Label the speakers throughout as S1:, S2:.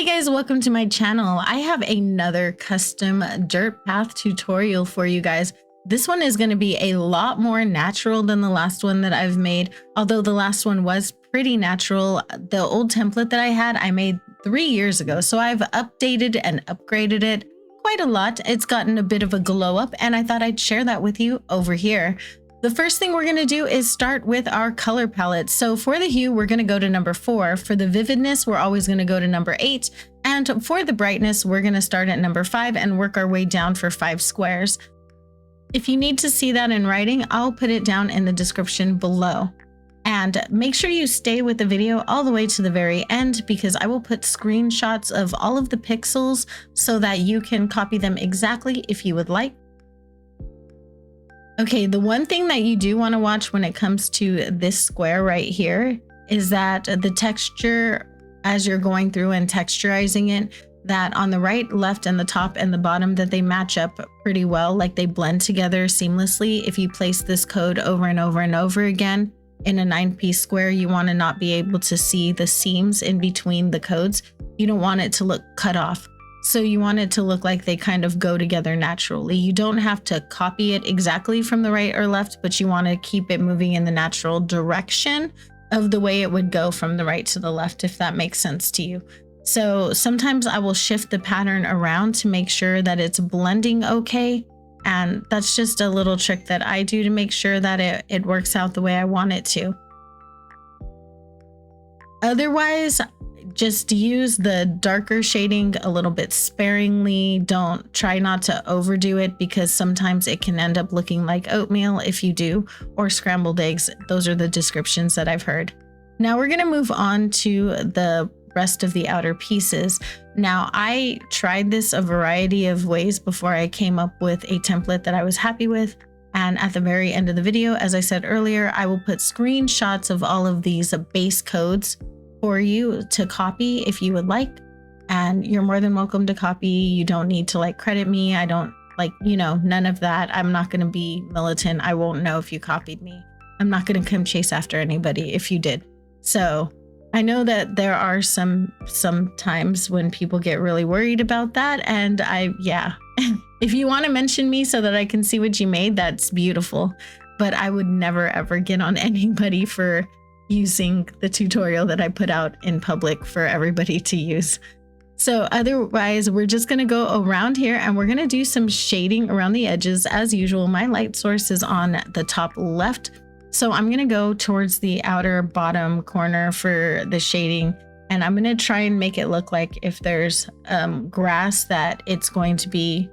S1: guys, welcome to my channel. I have another custom dirt path tutorial for you guys. This one is going to be a lot more natural than the last one that I've made. Although the last one was pretty natural, the old template that I had, I made 3 years ago. So I've updated and upgraded it quite a lot. It's gotten a bit of a glow up and I thought I'd share that with you over here. The first thing we're going to do is start with our color palette. So for the hue, we're going to go to number 4. For the vividness, we're always going to go to number 8. And for the brightness, we're going to start at number 5 and work our way down for 5 squares. If you need to see that in writing, I'll put it down in the description below. And make sure you stay with the video all the way to the very end, because I will put screenshots of all of the pixels so that you can copy them exactly if you would like. Okay, the one thing that you do want to watch when it comes to this square right here is that the texture, as you're going through and texturizing it, that on the right, left, and the top and the bottom, that they match up pretty well, like they blend together seamlessly. If you place this code over and over and over again in a 9-piece square, you want to not be able to see the seams in between the codes. You don't want it to look cut off. So you want it to look like they kind of go together naturally. You don't have to copy it exactly from the right or left, but you want to keep it moving in the natural direction of the way it would go from the right to the left, if that makes sense to you. So sometimes I will shift the pattern around to make sure that it's blending okay. And that's just a little trick that I do to make sure that it works out the way I want it to. Otherwise, just use the darker shading a little bit sparingly. Don't try not to overdo it, because sometimes it can end up looking like oatmeal if you do, or scrambled eggs. Those are the descriptions that I've heard. Now we're going to move on to the rest of the outer pieces. Now I tried this a variety of ways before I came up with a template that I was happy with. And at the very end of the video, as I said earlier, I will put screenshots of all of these base codes for you to copy if you would like. And you're more than welcome to copy. You don't need to credit me. I don't none of that. I'm not going to be militant. I won't know if you copied me. I'm not going to come chase after anybody if you did. So I know that there are some times when people get really worried about that. And if you want to mention me so that I can see what you made, that's beautiful. But I would never, ever get on anybody for using the tutorial that I put out in public for everybody to use. So otherwise, we're just going to go around here and we're going to do some shading around the edges. As usual, my light source is on the top left. So I'm going to go towards the outer bottom corner for the shading. And I'm going to try and make it look like if there's grass, that it's going to be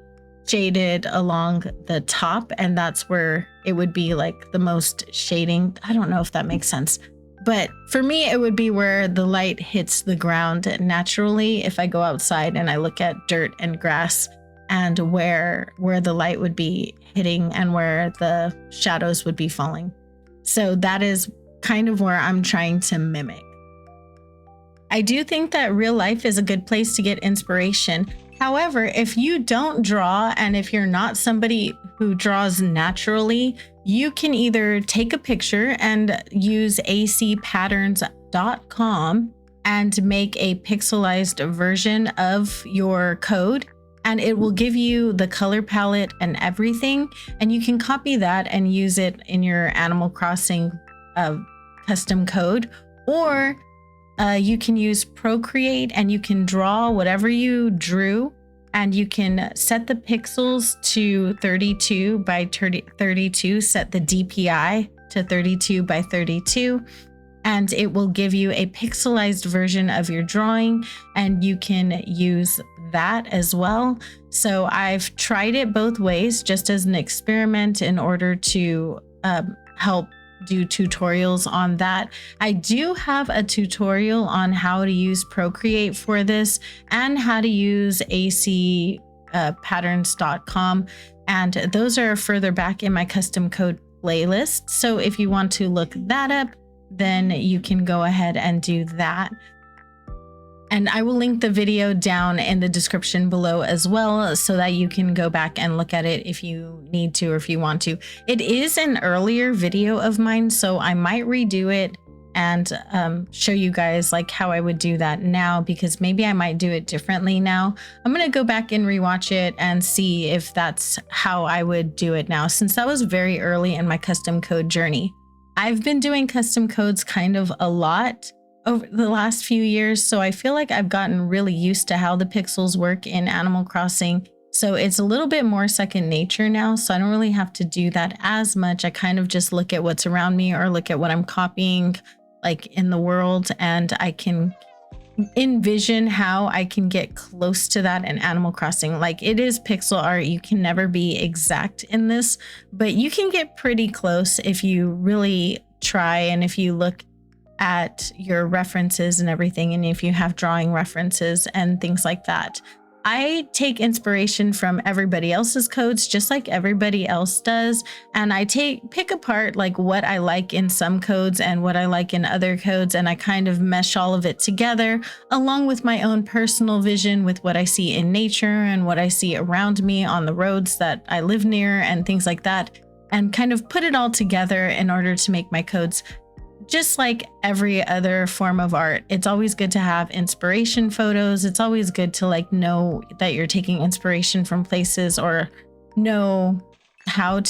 S1: shaded along the top. And that's where it would be like the most shading. I don't know if that makes sense. But for me, it would be where the light hits the ground naturally. If I go outside and I look at dirt and grass, and where the light would be hitting and where the shadows would be falling. So that is kind of where I'm trying to mimic. I do think that real life is a good place to get inspiration. However, if you don't draw, and if you're not somebody who draws naturally, you can either take a picture and use acpatterns.com and make a pixelized version of your code, and it will give you the color palette and everything. And you can copy that and use it in your Animal Crossing custom code. Or you can use Procreate and you can draw whatever you drew, and you can set the pixels to 32 by 32, set the DPI to 32 by 32, and it will give you a pixelized version of your drawing, and you can use that as well. So I've tried it both ways just as an experiment in order to help do tutorials on that. I do have a tutorial on how to use Procreate for this and how to use acpatterns.com, and those are further back in my custom code playlist. So if you want to look that up, then you can go ahead and do that. And I will link the video down in the description below as well, so that you can go back and look at it if you need to or if you want to. It is an earlier video of mine, so I might redo it and show you guys like how I would do that now, because maybe I might do it differently now. I'm going to go back and rewatch it and see if that's how I would do it now, since that was very early in my custom code journey. I've been doing custom codes kind of a lot over the last few years, so I feel like I've gotten really used to how the pixels work in Animal Crossing. So it's a little bit more second nature now, so I don't really have to do that as much. I kind of just look at what's around me or look at what I'm copying like in the world, and I can envision how I can get close to that in Animal Crossing. Like, it is pixel art. You can never be exact in this, but you can get pretty close if you really try, and if you look at your references and everything, and if you have drawing references and things like that. I take inspiration from everybody else's codes, just like everybody else does, and I pick apart like what I like in some codes and what I like in other codes, and I kind of mesh all of it together along with my own personal vision with what I see in nature and what I see around me on the roads that I live near and things like that, and kind of put it all together in order to make my codes. Just like every other form of art, it's always good to have inspiration photos. It's always good to like know that you're taking inspiration from places, or know how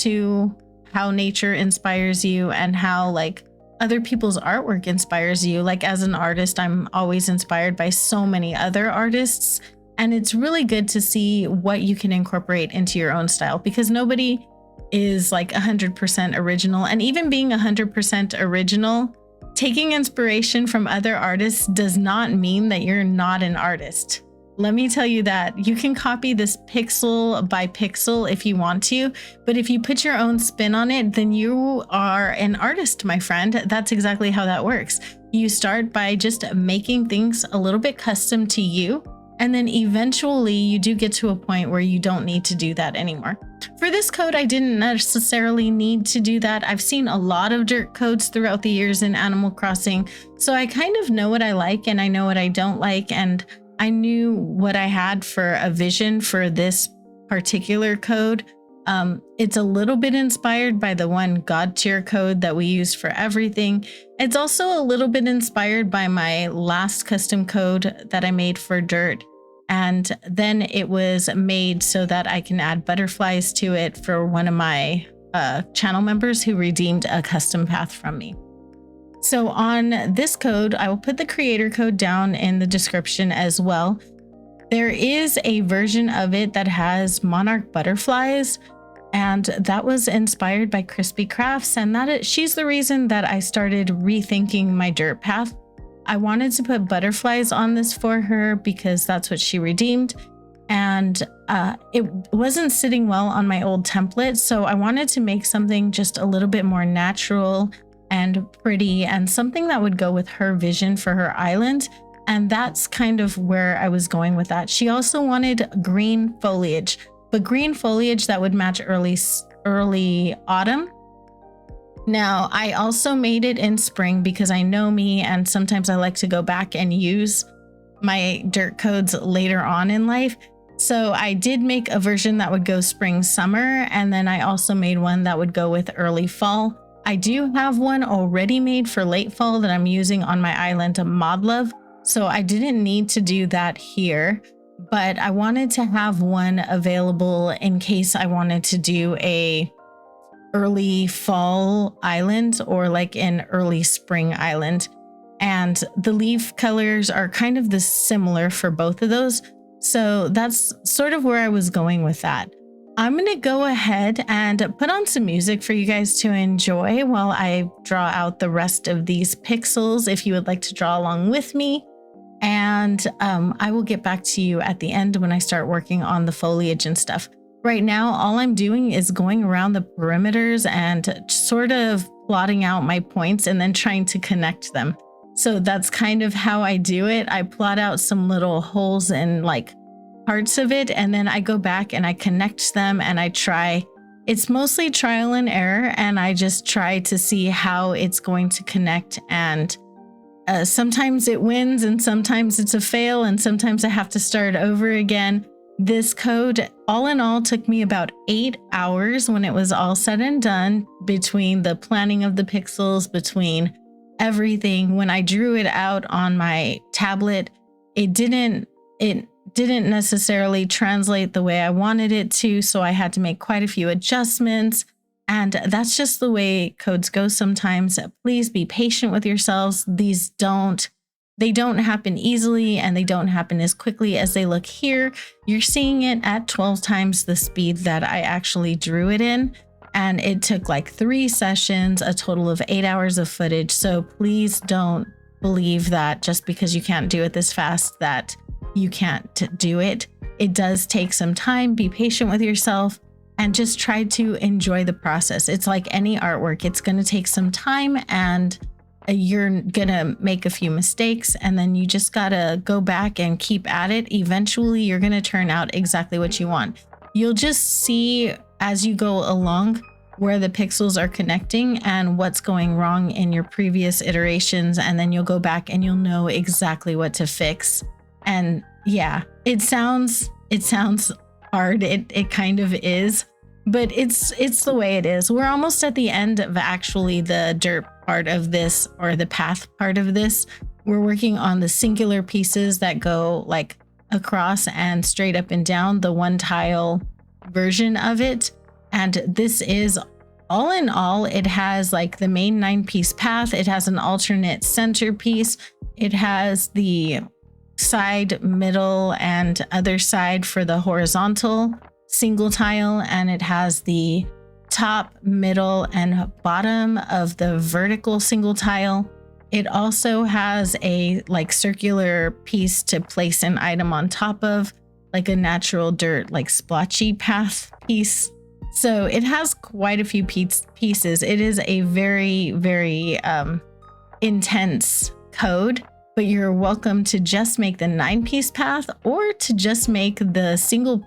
S1: nature inspires you and how like other people's artwork inspires you. Like, as an artist, I'm always inspired by so many other artists, and it's really good to see what you can incorporate into your own style, because nobody is like 100% original. And even being 100% original, taking inspiration from other artists does not mean that you're not an artist. Let me tell you that. You can copy this pixel by pixel if you want to, but if you put your own spin on it, then you are an artist, my friend. That's exactly how that works. You start by just making things a little bit custom to you, and then eventually you do get to a point where you don't need to do that anymore. For this code, I didn't necessarily need to do that. I've seen a lot of dirt codes throughout the years in Animal Crossing, so I kind of know what I like and I know what I don't like, and I knew what I had for a vision for this particular code. It's a little bit inspired by the one God tier code that we used for everything. It's also a little bit inspired by my last custom code that I made for dirt. And then it was made so that I can add butterflies to it for one of my channel members who redeemed a custom path from me. So on this code, I will put the creator code down in the description as well. There is a version of it that has monarch butterflies, and that was inspired by Crispy Crafts, and she's the reason that I started rethinking my dirt path. I wanted to put butterflies on this for her because that's what she redeemed, and it wasn't sitting well on my old template, so I wanted to make something just a little bit more natural and pretty, and something that would go with her vision for her island. And that's kind of where I was going with that. She also wanted green foliage, but green foliage that would match early autumn. Now, I also made it in spring because I know me, and sometimes I like to go back and use my dirt codes later on in life. So I did make a version that would go spring, summer, and then I also made one that would go with early fall. I do have one already made for late fall that I'm using on my island of Modlove, so I didn't need to do that here, but I wanted to have one available in case I wanted to do a early fall island or like an early spring island. And the leaf colors are kind of similar for both of those, so that's sort of where I was going with that. I'm going to go ahead and put on some music for you guys to enjoy while I draw out the rest of these pixels if you would like to draw along with me. And I will get back to you at the end when I start working on the foliage and stuff. Right now, all I'm doing is going around the perimeters and sort of plotting out my points and then trying to connect them. So that's kind of how I do it. I plot out some little holes in like parts of it, and then I go back and I connect them, and I try. It's mostly trial and error, and I just try to see how it's going to connect. And sometimes it wins, and sometimes it's a fail, and sometimes I have to start over again. This code, all in all, took me about 8 hours when it was all said and done, between the planning of the pixels, between everything. When I drew it out on my tablet, it didn't necessarily translate the way I wanted it to, so I had to make quite a few adjustments. And that's just the way codes go sometimes. Please be patient with yourselves. They don't happen easily, and they don't happen as quickly as they look here. You're seeing it at 12 times the speed that I actually drew it in. And it took like 3 sessions, a total of 8 hours of footage. So please don't believe that just because you can't do it this fast that you can't do it. It does take some time. Be patient with yourself and just try to enjoy the process. It's like any artwork. It's going to take some time, and you're going to make a few mistakes, and then you just got to go back and keep at it. Eventually, you're going to turn out exactly what you want. You'll just see as you go along where the pixels are connecting and what's going wrong in your previous iterations, and then you'll go back and you'll know exactly what to fix. And yeah, it sounds hard. It kind of is, but it's the way it is. We're almost at the end of actually the dirt part of this, or the path part of this. We're working on the singular pieces that go like across and straight up and down, the one tile version of it. And this is, all in all, it has like the main 9-piece path. It has an alternate centerpiece. It has the side, middle, and other side for the horizontal single tile, and it has the top, middle, and bottom of the vertical single tile. It also has a like circular piece to place an item on top of, like a natural dirt, like splotchy path piece. So it has quite a few pieces. It is a very, very intense code, but you're welcome to just make the 9-piece path or to just make the single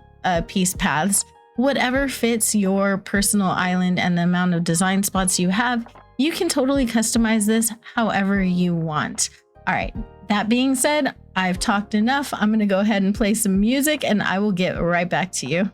S1: piece paths. Whatever fits your personal island and the amount of design spots you have, you can totally customize this however you want. All right, that being said, I've talked enough. I'm going to go ahead and play some music, and I will get right back to you.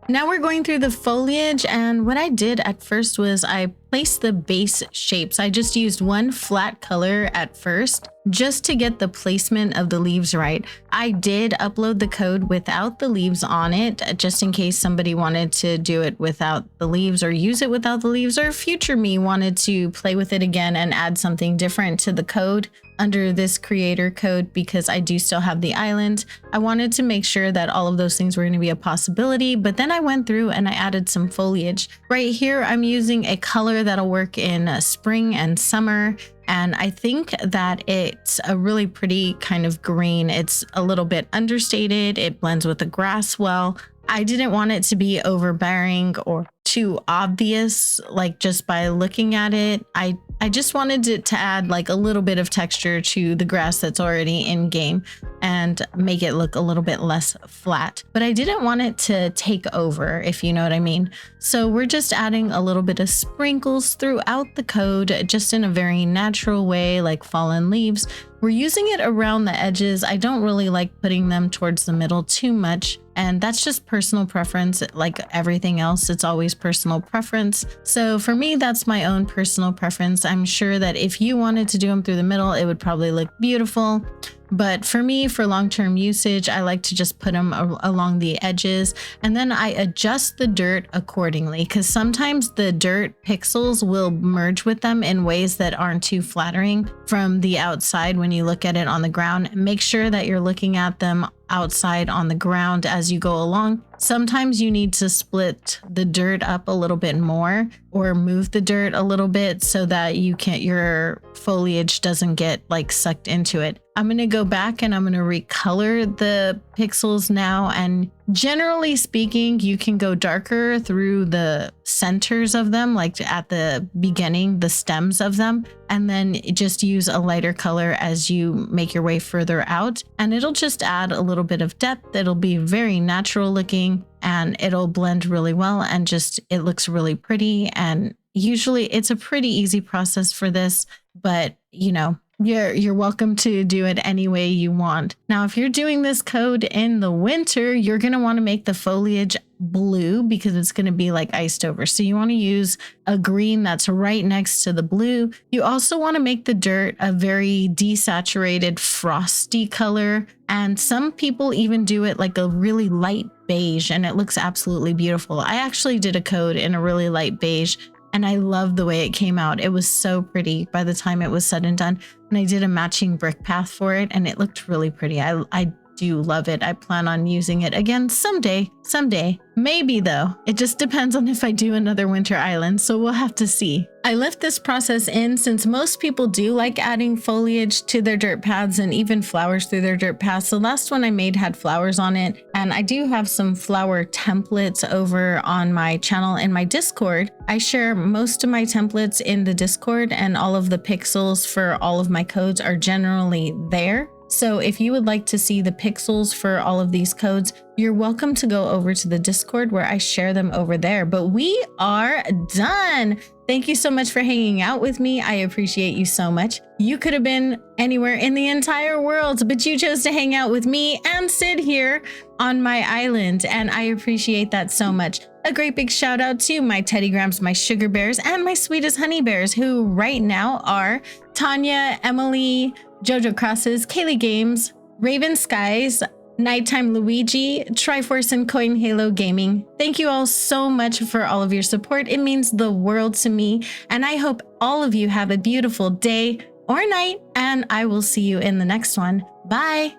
S1: Now we're going through the foliage, and what I did at first was I placed the base shapes. I just used one flat color at first just to get the placement of the leaves right. I did upload the code without the leaves on it, just in case somebody wanted to do it without the leaves or use it without the leaves, or future me wanted to play with it again and add something different to the code under this creator code, because I do still have the island. I wanted to make sure that all of those things were going to be a possibility, but then I went through and I added some foliage. Right here, I'm using a color that'll work in spring and summer. And I think that it's a really pretty kind of green. It's a little bit understated. It blends with the grass well. I didn't want it to be overbearing or too obvious, like just by looking at it. I just wanted it to add like a little bit of texture to the grass that's already in game and make it look a little bit less flat. But I didn't want it to take over, if you know what I mean. So we're just adding a little bit of sprinkles throughout the code, just in a very natural way, like fallen leaves. We're using it around the edges. I don't really like putting them towards the middle too much. And that's just personal preference. Like everything else, it's always personal preference. So for me, that's my own personal preference. I'm sure that if you wanted to do them through the middle, it would probably look beautiful. But for me, for long-term usage, I like to just put them along the edges, and then I adjust the dirt accordingly, because sometimes the dirt pixels will merge with them in ways that aren't too flattering from the outside when you look at it on the ground. Make sure that you're looking at them outside on the ground as you go along. Sometimes you need to split the dirt up a little bit more or move the dirt a little bit so that your foliage doesn't get like sucked into it. I'm going to go back and I'm going to recolor the pixels now. And generally speaking, you can go darker through the centers of them, like at the beginning, the stems of them, and then just use a lighter color as you make your way further out. And it'll just add a little bit of depth. It'll be very natural looking and it'll blend really well, and just it looks really pretty. And usually it's a pretty easy process for this, but you know, you're welcome to do it any way you want. Now, if you're doing this code in the winter, you're going to want to make the foliage blue because it's going to be like iced over. So you want to use a green that's right next to the blue. You also want to make the dirt a very desaturated, frosty color. And some people even do it like a really light beige, and it looks absolutely beautiful. I actually did a code in a really light beige, and I love the way it came out. It was so pretty by the time it was said and done. And I did a matching brick path for it, and it looked really pretty. I do love it. I plan on using it again someday. Maybe though. It just depends on if I do another winter island, so we'll have to see. I left this process in since most people do like adding foliage to their dirt paths and even flowers through their dirt paths. The last one I made had flowers on it, and I do have some flower templates over on my channel in my Discord. I share most of my templates in the Discord, and all of the pixels for all of my codes are generally there. So if you would like to see the pixels for all of these codes, you're welcome to go over to the Discord where I share them over there. But we are done. Thank you so much for hanging out with me. I appreciate you so much. You could have been anywhere in the entire world, but you chose to hang out with me and sit here on my island, and I appreciate that so much. A great big shout out to my Teddy Grams, my sugar bears, and my sweetest honey bears, who right now are Tanya, Emily, Jojo Crosses, Kaylee Games, Raven Skies, Nighttime Luigi, Triforce, and Coin Halo Gaming. Thank you all so much for all of your support. It means the world to me, and I hope all of you have a beautiful day or night, and I will see you in the next one. Bye!